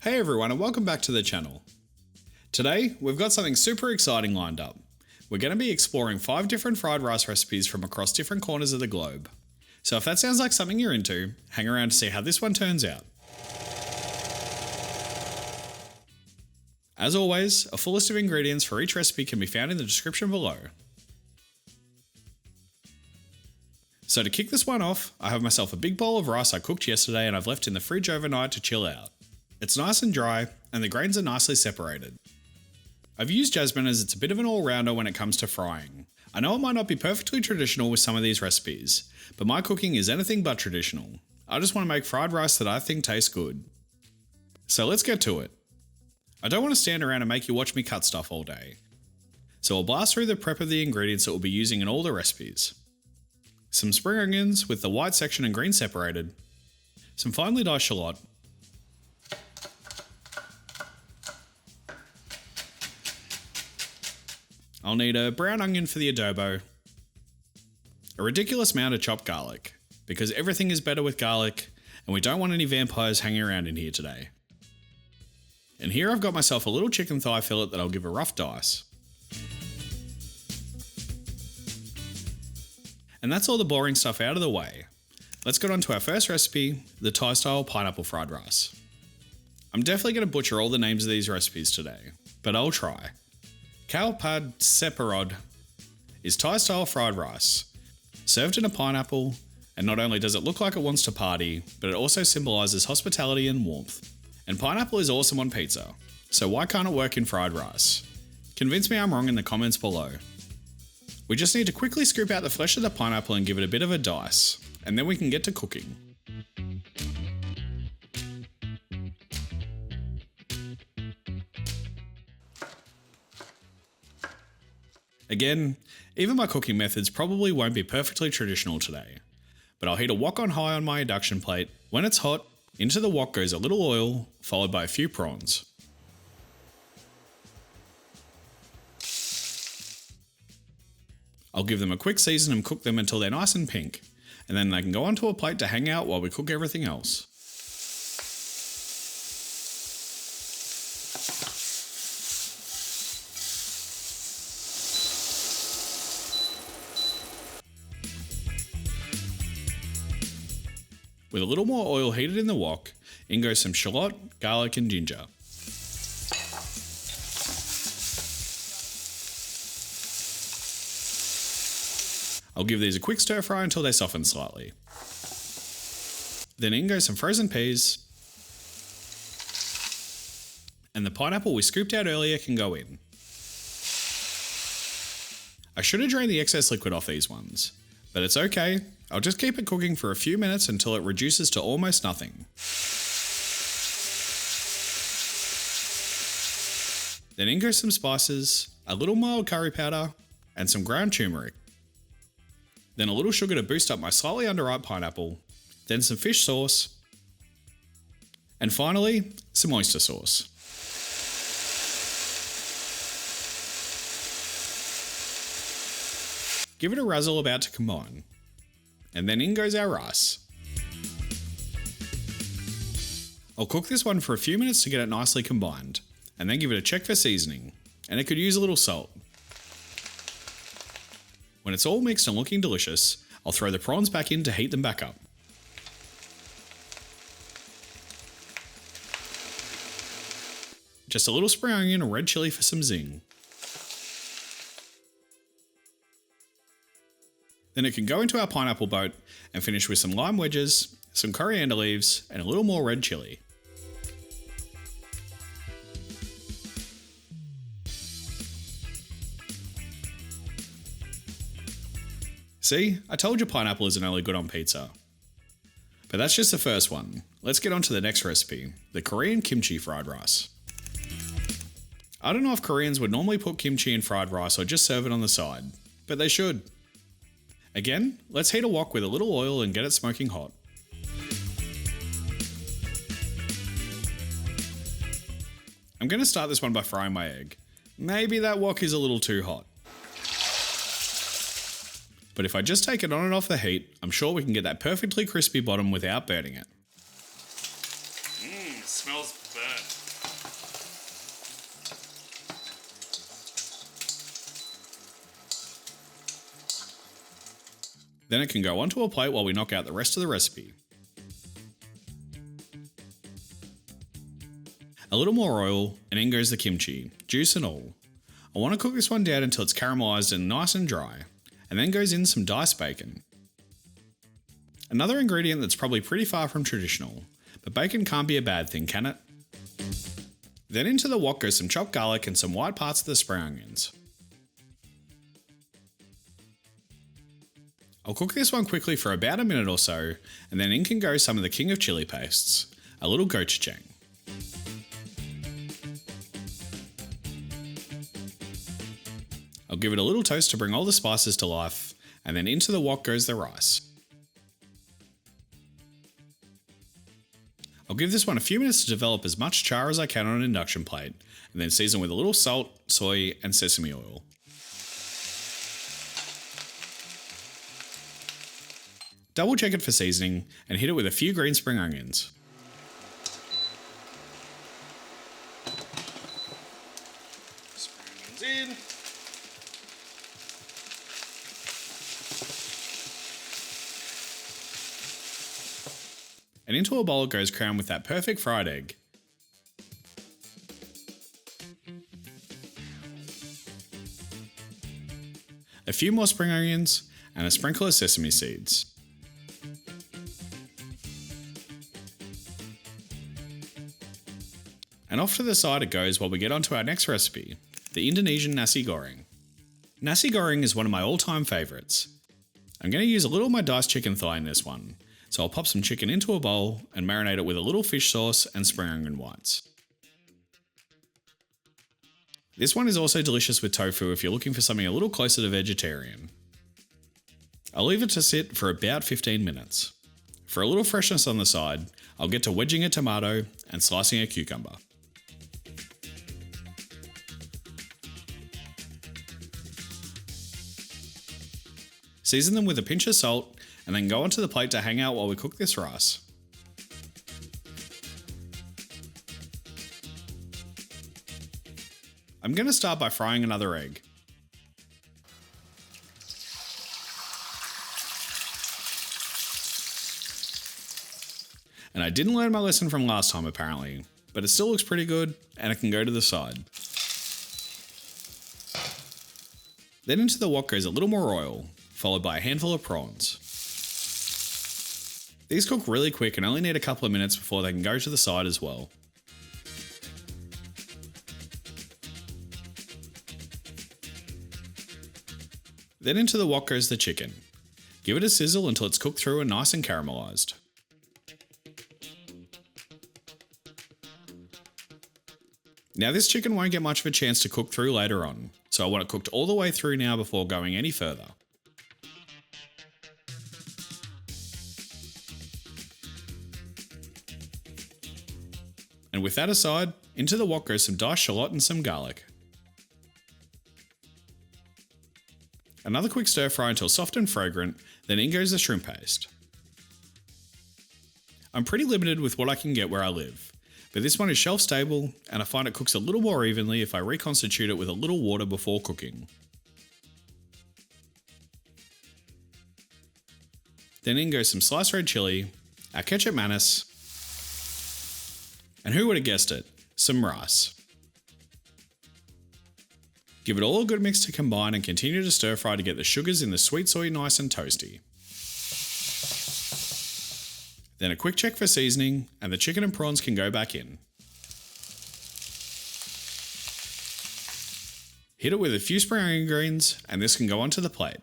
Hey everyone and welcome back to the channel. Today, we've got something super exciting lined up. We're going to be exploring 5 different fried rice recipes from across different corners of the globe. So if that sounds like something you're into, hang around to see how this one turns out. As always, a full list of ingredients for each recipe can be found in the description below. So to kick this one off, I have myself a big bowl of rice I cooked yesterday and I've left in the fridge overnight to chill out. It's nice and dry, and the grains are nicely separated. I've used jasmine as it's a bit of an all-rounder when it comes to frying. I know it might not be perfectly traditional with some of these recipes, but my cooking is anything but traditional. I just want to make fried rice that I think tastes good. So let's get to it. I don't want to stand around and make you watch me cut stuff all day. So I'll blast through the prep of the ingredients that we'll be using in all the recipes. Some spring onions with the white section and green separated, some finely diced shallot, I'll need a brown onion for the adobo, a ridiculous amount of chopped garlic, because everything is better with garlic and we don't want any vampires hanging around in here today. And here I've got myself a little chicken thigh fillet that I'll give a rough dice. And that's all the boring stuff out of the way. Let's get on to our first recipe, the Thai style pineapple fried rice. I'm definitely going to butcher all the names of these recipes today, but I'll try. Khao pad Sapparod is Thai style fried rice, served in a pineapple, and not only does it look like it wants to party, but it also symbolises hospitality and warmth. And pineapple is awesome on pizza, so why can't it work in fried rice? Convince me I'm wrong in the comments below. We just need to quickly scoop out the flesh of the pineapple and give it a bit of a dice, and then we can get to cooking. Again, even my cooking methods probably won't be perfectly traditional today, but I'll heat a wok on high on my induction plate. When it's hot, into the wok goes a little oil, followed by a few prawns. I'll give them a quick season and cook them until they're nice and pink, and then they can go onto a plate to hang out while we cook everything else. With a little more oil heated in the wok, in goes some shallot, garlic and ginger. I'll give these a quick stir fry until they soften slightly. Then in goes some frozen peas, and the pineapple we scooped out earlier can go in. I should have drained the excess liquid off these ones, but it's okay. I'll just keep it cooking for a few minutes until it reduces to almost nothing. Then in goes some spices, a little mild curry powder, and some ground turmeric. Then a little sugar to boost up my slightly underripe pineapple, then some fish sauce, and finally, some oyster sauce. Give it a razzle about to combine. And then in goes our rice. I'll cook this one for a few minutes to get it nicely combined, and then give it a check for seasoning, and it could use a little salt. When it's all mixed and looking delicious, I'll throw the prawns back in to heat them back up. Just a little spring onion and red chilli for some zing. Then it can go into our pineapple boat and finish with some lime wedges, some coriander leaves, and a little more red chilli. See, I told you pineapple isn't only good on pizza. But that's just the first one. Let's get on to the next recipe, the Korean kimchi fried rice. I don't know if Koreans would normally put kimchi in fried rice or just serve it on the side, but they should. Again, let's heat a wok with a little oil and get it smoking hot. I'm going to start this one by frying my egg. Maybe that wok is a little too hot. But if I just take it on and off the heat, I'm sure we can get that perfectly crispy bottom without burning it. Smells burnt. Then it can go onto a plate while we knock out the rest of the recipe. A little more oil, and in goes the kimchi, juice and all. I want to cook this one down until it's caramelised and nice and dry, and then goes in some diced bacon. Another ingredient that's probably pretty far from traditional, but bacon can't be a bad thing, can it? Then into the wok goes some chopped garlic and some white parts of the spring onions. I'll cook this one quickly for about a minute or so, and then in can go some of the king of chili pastes, a little gochujang. I'll give it a little toast to bring all the spices to life, and then into the wok goes the rice. I'll give this one a few minutes to develop as much char as I can on an induction plate, and then season with a little salt, soy, and sesame oil. Double check it for seasoning, and hit it with a few green spring onions. Spring onions in. And into a bowl it goes crowned with that perfect fried egg. A few more spring onions, and a sprinkle of sesame seeds. And off to the side it goes while we get onto our next recipe, the Indonesian Nasi Goreng. Nasi Goreng is one of my all-time favourites. I'm going to use a little of my diced chicken thigh in this one, so I'll pop some chicken into a bowl and marinate it with a little fish sauce and spring onion whites. This one is also delicious with tofu if you're looking for something a little closer to vegetarian. I'll leave it to sit for about 15 minutes. For a little freshness on the side, I'll get to wedging a tomato and slicing a cucumber. Season them with a pinch of salt, and then go onto the plate to hang out while we cook this rice. I'm going to start by frying another egg. And I didn't learn my lesson from last time apparently, but it still looks pretty good and it can go to the side. Then into the wok goes a little more oil, followed by a handful of prawns. These cook really quick and only need a couple of minutes before they can go to the side as well. Then into the wok goes the chicken. Give it a sizzle until it's cooked through and nice and caramelised. Now this chicken won't get much of a chance to cook through later on, so I want it cooked all the way through now before going any further. And with that aside, into the wok goes some diced shallot and some garlic. Another quick stir fry until soft and fragrant, then in goes the shrimp paste. I'm pretty limited with what I can get where I live, but this one is shelf stable and I find it cooks a little more evenly if I reconstitute it with a little water before cooking. Then in goes some sliced red chilli, our ketchup mayonnaise, and who would have guessed it, some rice. Give it all a good mix to combine and continue to stir fry to get the sugars in the sweet soy nice and toasty. Then a quick check for seasoning and the chicken and prawns can go back in. Hit it with a few spring onion greens and this can go onto the plate.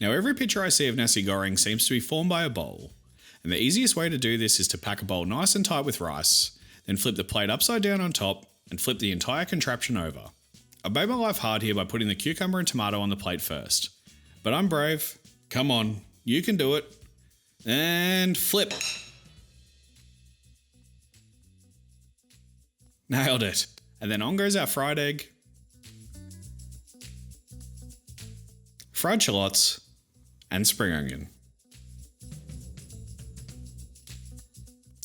Now every picture I see of Nasi Goreng seems to be formed by a bowl, and the easiest way to do this is to pack a bowl nice and tight with rice, then flip the plate upside down on top and flip the entire contraption over. I made my life hard here by putting the cucumber and tomato on the plate first, but I'm brave. Come on, you can do it. And flip. Nailed it. And then on goes our fried egg, fried shallots, and spring onion.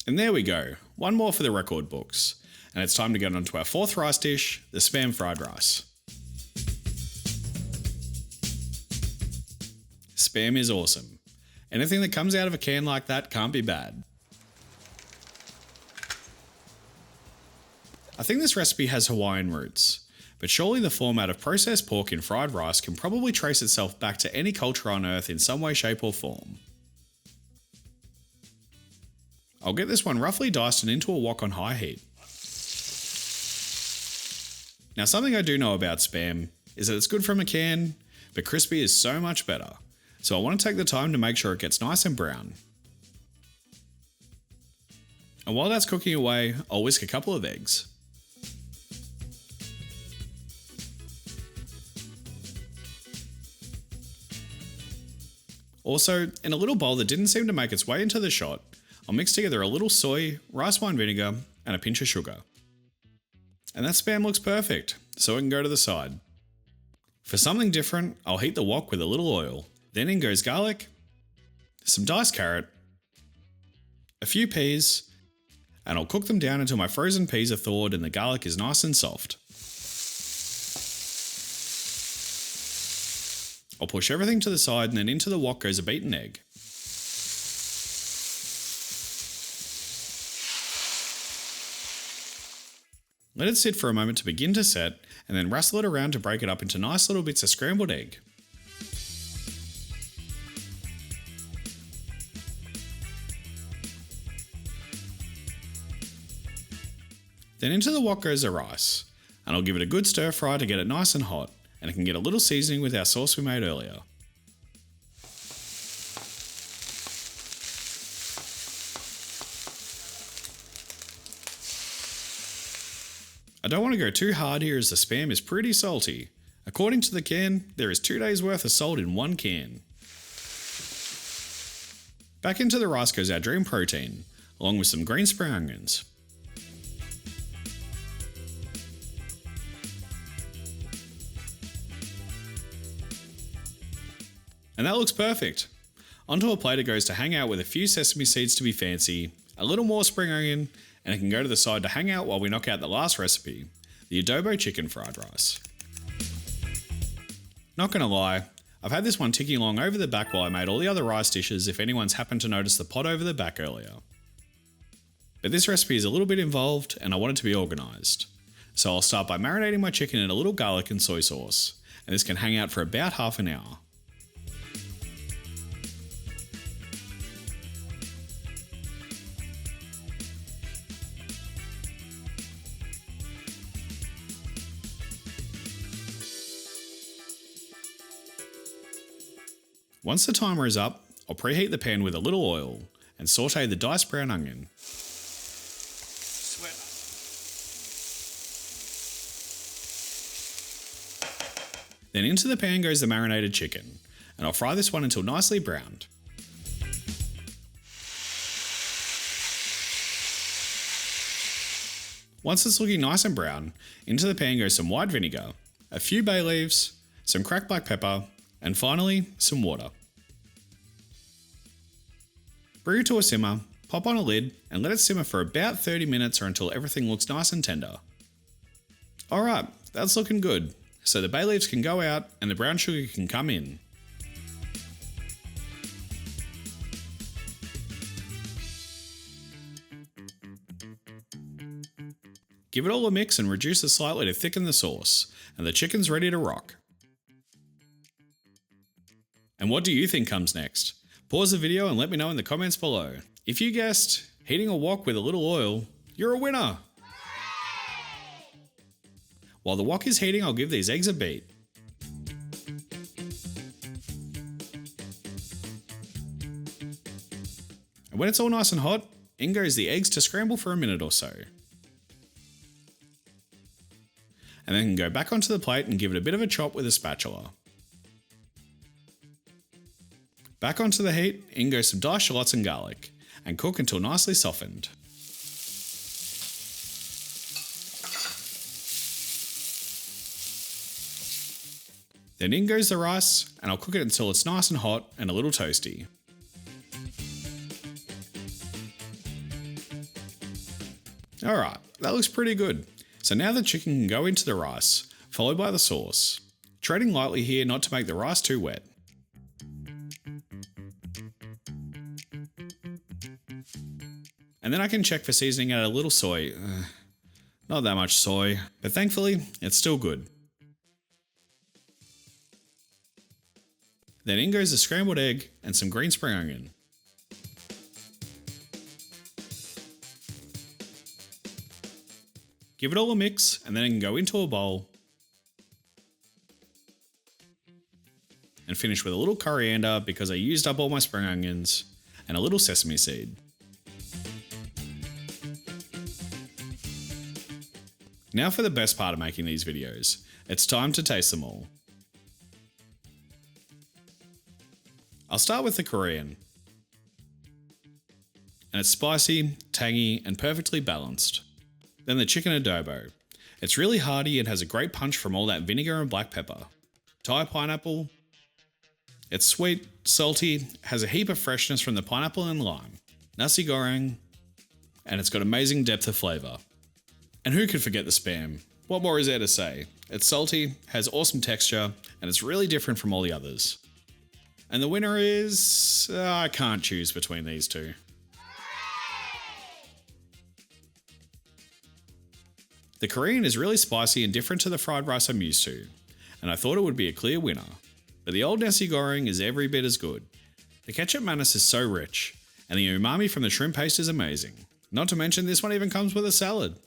And there we go, one more for the record books. And it's time to get on to our fourth rice dish, the Spam fried rice. Spam is awesome. Anything that comes out of a can like that can't be bad. I think this recipe has Hawaiian roots, but surely the format of processed pork in fried rice can probably trace itself back to any culture on earth in some way, shape or form. I'll get this one roughly diced and into a wok on high heat. Now, something I do know about Spam is that it's good from a can, but crispy is so much better. So I want to take the time to make sure it gets nice and brown. And while that's cooking away, I'll whisk a couple of eggs. Also, in a little bowl that didn't seem to make its way into the shot, I'll mix together a little soy, rice wine vinegar, and a pinch of sugar. And that Spam looks perfect, so it can go to the side. For something different, I'll heat the wok with a little oil. Then in goes garlic, some diced carrot, a few peas, and I'll cook them down until my frozen peas are thawed and the garlic is nice and soft. I'll push everything to the side and then into the wok goes a beaten egg. Let it sit for a moment to begin to set, and then rustle it around to break it up into nice little bits of scrambled egg. Then into the wok goes the rice, and I'll give it a good stir fry to get it nice and hot, and it can get a little seasoning with our sauce we made earlier. I don't want to go too hard here as the Spam is pretty salty. According to the can, there is 2 days worth of salt in one can. Back into the rice goes our dream protein, along with some green spring onions. And that looks perfect. Onto a plate it goes to hang out with a few sesame seeds to be fancy, a little more spring onion, and it can go to the side to hang out while we knock out the last recipe, the Adobo chicken fried rice. Not gonna lie, I've had this one ticking along over the back while I made all the other rice dishes if anyone's happened to notice the pot over the back earlier. But this recipe is a little bit involved and I want it to be organised. So I'll start by marinating my chicken in a little garlic and soy sauce, and this can hang out for about half an hour. Once the timer is up, I'll preheat the pan with a little oil and saute the diced brown onion. Then into the pan goes the marinated chicken, and I'll fry this one until nicely browned. Once it's looking nice and brown, into the pan goes some white vinegar, a few bay leaves, some cracked black pepper, and finally, some water. Bring it to a simmer, pop on a lid, and let it simmer for about 30 minutes or until everything looks nice and tender. Alright, that's looking good, so the bay leaves can go out and the brown sugar can come in. Give it all a mix and reduce it slightly to thicken the sauce, and the chicken's ready to rock. And what do you think comes next? Pause the video and let me know in the comments below. If you guessed heating a wok with a little oil, you're a winner! While the wok is heating, I'll give these eggs a beat. And when it's all nice and hot, in goes the eggs to scramble for a minute or so. And then go back onto the plate and give it a bit of a chop with a spatula. Back onto the heat, in goes some diced shallots and garlic, and cook until nicely softened. Then in goes the rice, and I'll cook it until it's nice and hot and a little toasty. Alright, that looks pretty good. So now the chicken can go into the rice, followed by the sauce. Treading lightly here not to make the rice too wet. And then I can check for seasoning, add a little soy. Not that much soy, but thankfully it's still good. Then in goes a scrambled egg and some green spring onion. Give it all a mix and then it can go into a bowl. And finish with a little coriander because I used up all my spring onions and a little sesame seed. Now for the best part of making these videos. It's time to taste them all. I'll start with the Korean. And it's spicy, tangy, and perfectly balanced. Then the chicken adobo. It's really hearty and has a great punch from all that vinegar and black pepper. Thai pineapple. It's sweet, salty, has a heap of freshness from the pineapple and lime. Nasi Goreng. And it's got amazing depth of flavour. And who could forget the Spam? What more is there to say? It's salty, has awesome texture, and it's really different from all the others. And the winner is... I can't choose between these two. The Korean is really spicy and different to the fried rice I'm used to, and I thought it would be a clear winner. But the old Nasi Goreng is every bit as good. The ketchup mayonnaise is so rich, and the umami from the shrimp paste is amazing. Not to mention this one even comes with a salad.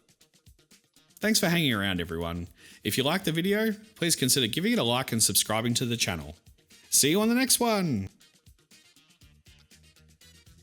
Thanks for hanging around everyone. If you liked the video, please consider giving it a like and subscribing to the channel. See you on the next one!